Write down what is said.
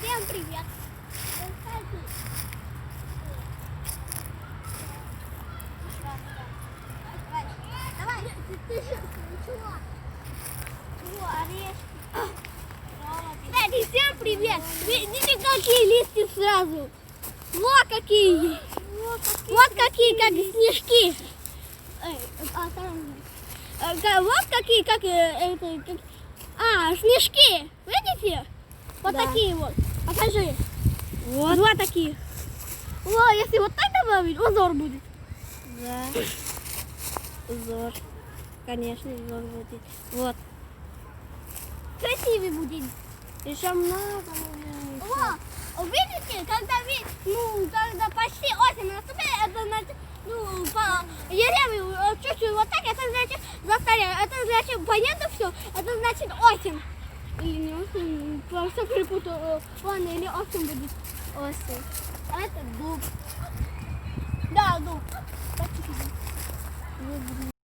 Всем привет! Давай, ты чего? Чего, орешки? Кстати, всем привет! Видите, какие листья сразу? Вот какие! Вот какие, как снежки! Вот какие, как снежки! Видите? Вот такие вот. Покажи. Вот. Два таких. О, если вот так добавить, узор будет. Да. Узор. Конечно, узор будет. Вот. Красивый будет. Еще много. О, видите, когда почти осень наступает, это значит, по деревьям чуть-чуть вот так, это значит застарело. Это значит понятно все, это значит осень. Или не осень, просто перепутал, ладно, или осень будет. Осень. А это дуб. Да, дуб.